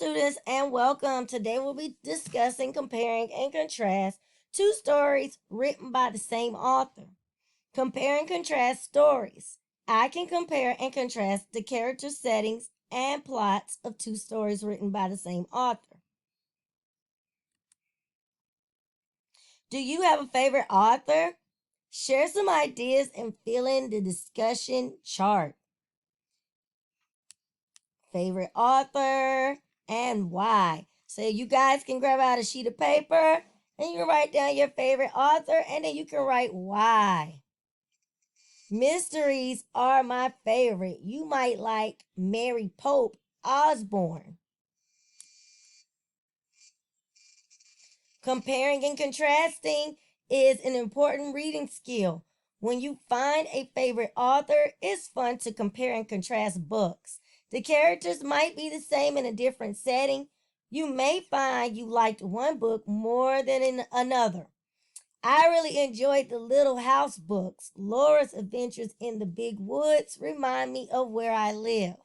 students, and welcome. Today we'll be discussing comparing and contrast two stories written by the same author. Compare and contrast stories. I can compare and contrast the character settings and plots of two stories written by the same author. Do you have a favorite author? Share some ideas and fill in the discussion chart. Favorite author and why. So you guys can grab out a sheet of paper and you can write down your favorite author and then you can write why. Mysteries are my favorite. You might like Mary Pope Osborne. Comparing and contrasting is an important reading skill. When you find a favorite author, it's fun to compare and contrast books. The characters might be the same in a different setting. You may find you liked one book more than in another. I really enjoyed the Little House books. Laura's adventures in the big woods remind me of where I live.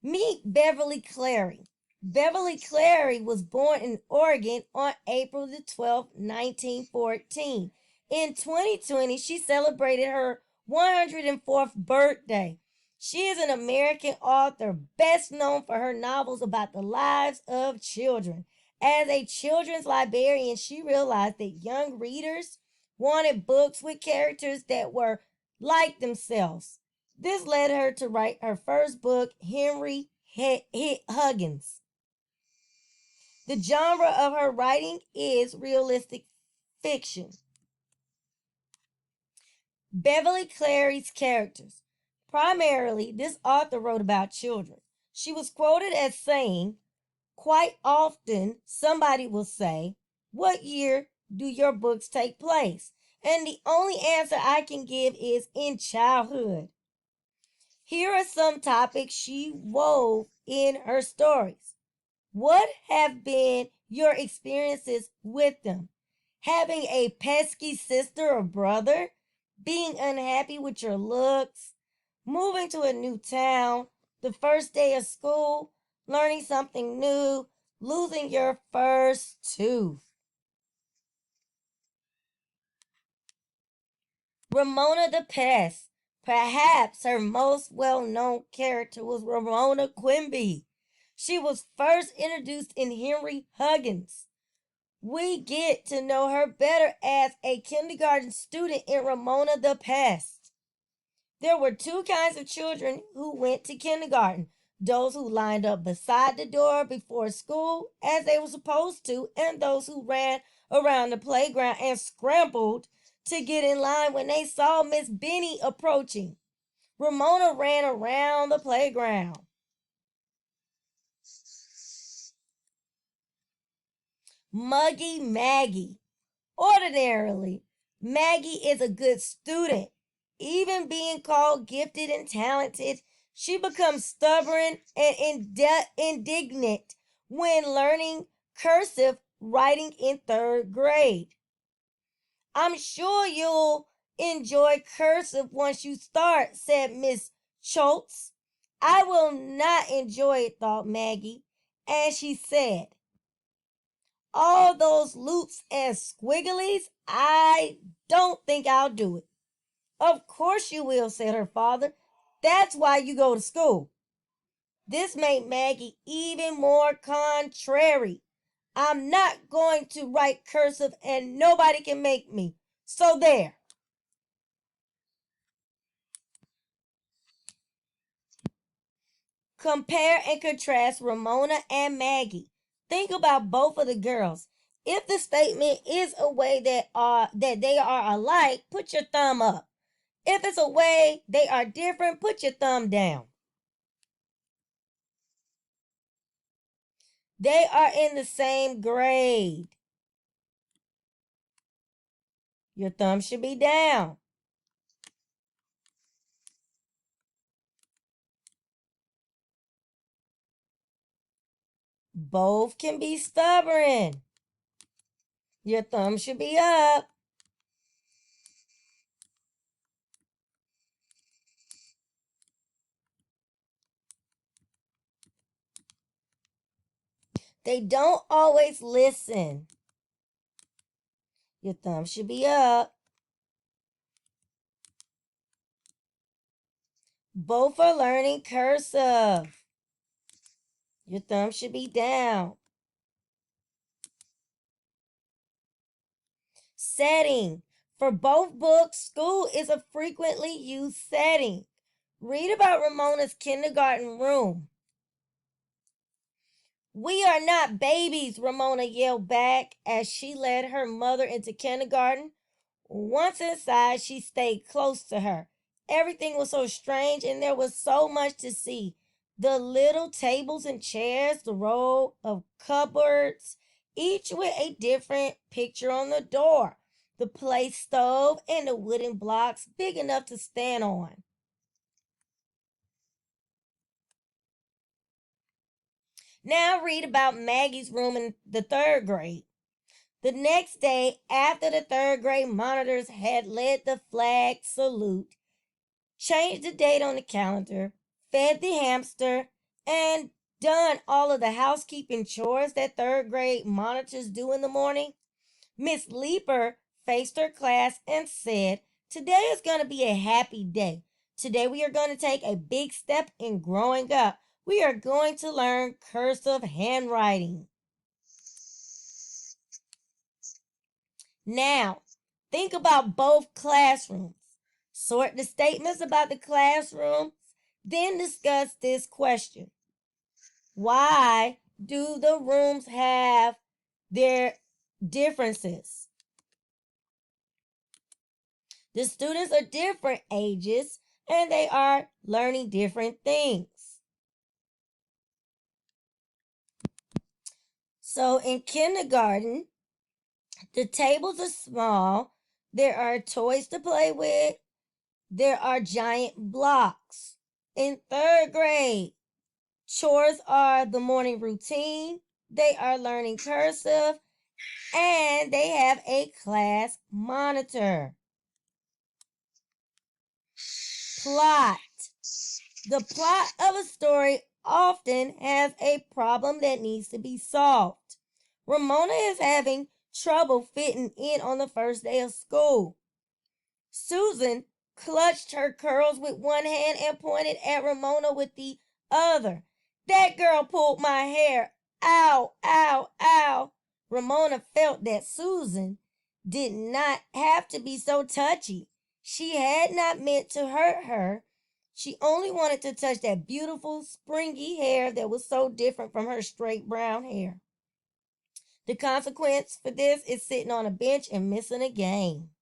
Meet Beverly Clary. Beverly Clary was born in Oregon on April the 12th, 1914. In 2020, she celebrated her 104th birthday. She is an American author, best known for her novels about the lives of children. As a children's librarian, she realized that young readers wanted books with characters that were like themselves. This led her to write her first book, Henry Huggins. The genre of her writing is realistic fiction. Beverly Clary's characters. Primarily, this author wrote about children. She was quoted as saying, "Quite often, somebody will say, 'What year do your books take place?' And the only answer I can give is in childhood." Here are some topics she wove in her stories. What have been your experiences with them? Having a pesky sister or brother? Being unhappy with your looks? Moving to a new town? The first day of school? Learning something new? Losing your first tooth? Ramona the Pest. Perhaps her most well-known character was Ramona Quimby. She was first introduced in Henry Huggins. We get to know her better as a kindergarten student in Ramona the Pest. There were two kinds of children who went to kindergarten: those who lined up beside the door before school, as they were supposed to, and those who ran around the playground and scrambled to get in line when they saw Miss Benny approaching. Ramona ran around the playground. Muggy Maggie. Ordinarily, Maggie is a good student. Even being called gifted and talented, she becomes stubborn and indignant when learning cursive writing in third grade. "I'm sure you'll enjoy cursive once you start," said Miss Schultz. "I will not enjoy it," thought Maggie, and she said, "All those loops and squigglies, I don't think I'll do it." "Of course you will," said her father. "That's why you go to school." This made Maggie even more contrary. "I'm not going to write cursive and nobody can make me. So there." Compare and contrast Ramona and Maggie. Think about both of the girls. If the statement is a way that they are alike, put your thumb up. If it's a way they are different, put your thumb down. They are in the same grade. Your thumb should be down. Both can be stubborn. Your thumb should be up. They don't always listen. Your thumb should be up. Both are learning cursive. Your thumb should be down. Setting. For both books, school is a frequently used setting. Read about Ramona's kindergarten room. We are not babies, Ramona yelled back as she led her mother into kindergarten. Once inside, she stayed close to her. Everything was so strange and there was so much to see. The little tables and chairs, the row of cupboards, each with a different picture on the door, the play stove, and the wooden blocks big enough to stand on. Now read about Maggie's room in the third grade. The next day, after the third grade monitors had led the flag salute, changed the date on the calendar, fed the hamster, and done all of the housekeeping chores that third grade monitors do in the morning, Miss Leeper faced her class and said, "Today is going to be a happy day. Today we are going to take a big step in growing up. We are going to learn cursive handwriting." Now, think about both classrooms. Sort the statements about the classrooms, then discuss this question. Why do the rooms have their differences? The students are different ages and they are learning different things. So in kindergarten, the tables are small. There are toys to play with. There are giant blocks. In third grade, chores are the morning routine. They are learning cursive and they have a class monitor. Plot. The plot of a story often has a problem that needs to be solved. Ramona is having trouble fitting in on the first day of school. Susan clutched her curls with one hand and pointed at Ramona with the other. "That girl pulled my hair. Ow, ow, ow." Ramona felt that Susan did not have to be so touchy. She had not meant to hurt her. She only wanted to touch that beautiful, springy hair that was so different from her straight brown hair. The consequence for this is sitting on a bench and missing a game.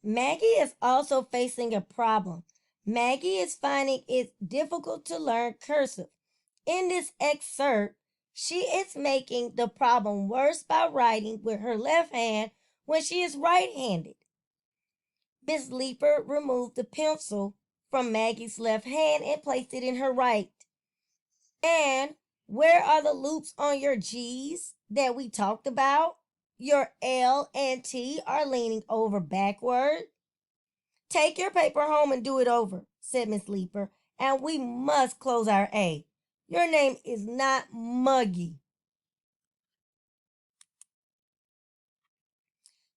Maggie is also facing a problem. Maggie is finding it difficult to learn cursive. In this excerpt, she is making the problem worse by writing with her left hand when she is right-handed. Miss Leeper removed the pencil from Maggie's left hand and placed it in her right. "And where are the loops on your G's that we talked about? Your L and T are leaning over backward." "Take your paper home and do it over," said Miss Leeper, "and we must close our A. Your name is not Muggy."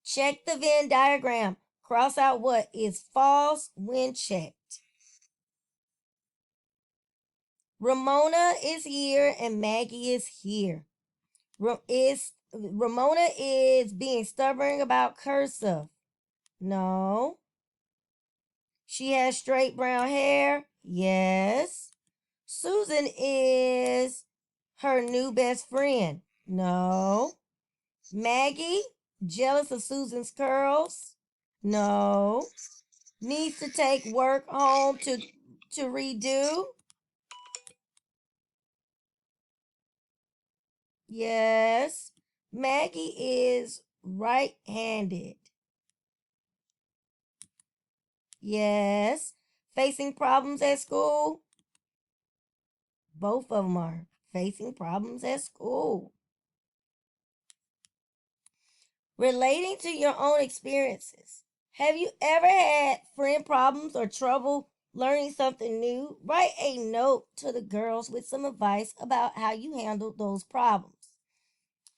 Check the Venn diagram. Cross out what is false when checked. Ramona is here and Maggie is here. Ramona is being stubborn about cursive. No. She has straight brown hair. Yes. Susan is her new best friend. No. Maggie, jealous of Susan's curls. No. Needs to take work home to redo. Yes. Maggie is right-handed. Yes. Facing problems at school. Both of them are facing problems at school. Relating to your own experiences. Have you ever had friend problems or trouble learning something new, write a note to the girls with some advice about how you handled those problems.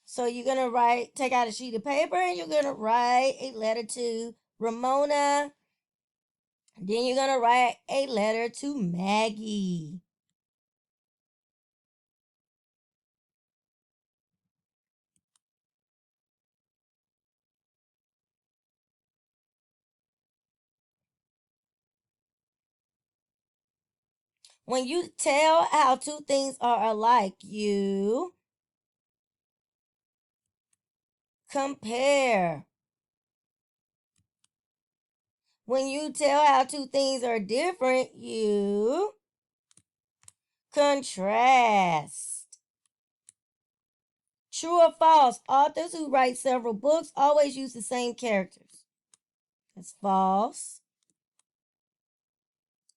So you're going to take out a sheet of paper and you're going to write a letter to Ramona. Then you're going to write a letter to Maggie. When you tell how two things are alike, you compare. When you tell how two things are different, you contrast. True or false? Authors who write several books always use the same characters. That's false.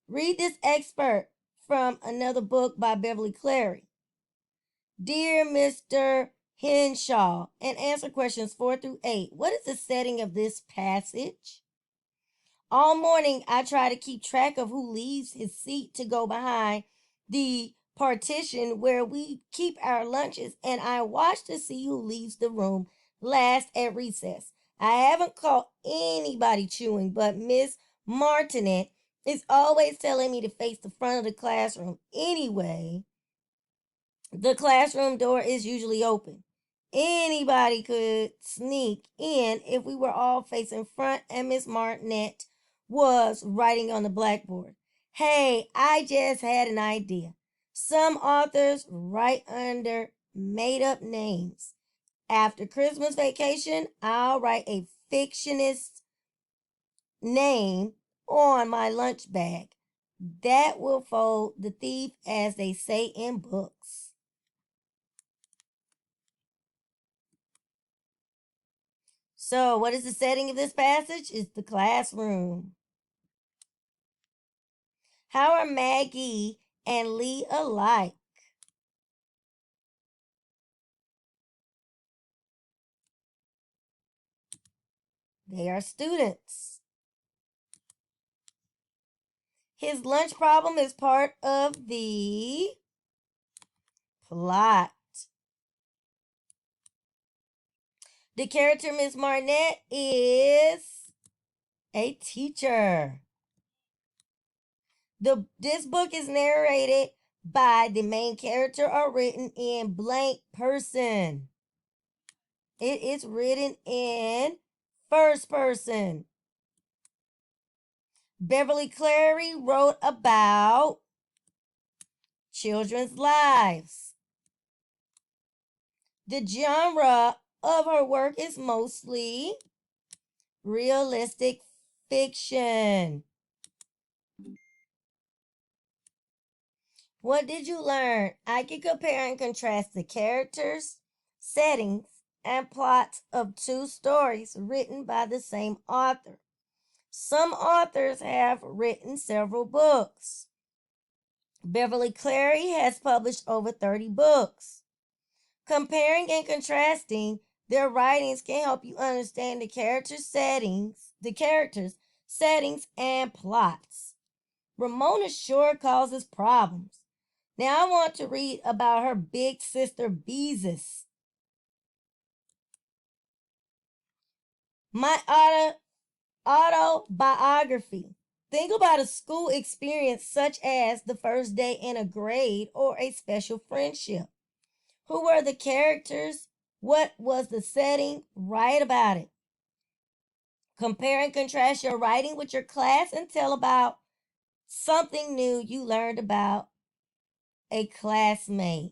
Read this excerpt from another book by Beverly Cleary. Dear Mr. Henshaw, and answer questions 4 through 8. What is the setting of this passage? All morning, I try to keep track of who leaves his seat to go behind the partition where we keep our lunches, and I watch to see who leaves the room last at recess. I haven't caught anybody chewing, but Miss Martinet is always telling me to face the front of the classroom. Anyway, the classroom door is usually open. Anybody could sneak in if we were all facing front and Miss Martinet was writing on the blackboard. Hey, I just had an idea. Some authors write under made up names. After Christmas vacation, I'll write a fictionist name on my lunch bag. That will fold the thief, as they say in books. So, what is the setting of this passage? It's the classroom. How are Maggie and Lee alike? They are students. His lunch problem is part of the plot. The character Miss Martinet is a teacher. This book is narrated by the main character or written in blank person. It is written in first person. Beverly Cleary wrote about children's lives. The genre of her work is mostly realistic fiction. What did you learn? I can compare and contrast the characters, settings, and plots of two stories written by the same author. Some authors have written several books. Beverly Cleary has published over 30 books. Comparing and contrasting their writings can help you understand the characters, settings, and plots. Ramona sure causes problems. Now I want to read about her big sister Beezus. My autobiography. Think about a school experience such as the first day in a grade or a special friendship. Who were the characters? What was the setting? Write about it. Compare and contrast your writing with your class and tell about something new you learned about a classmate.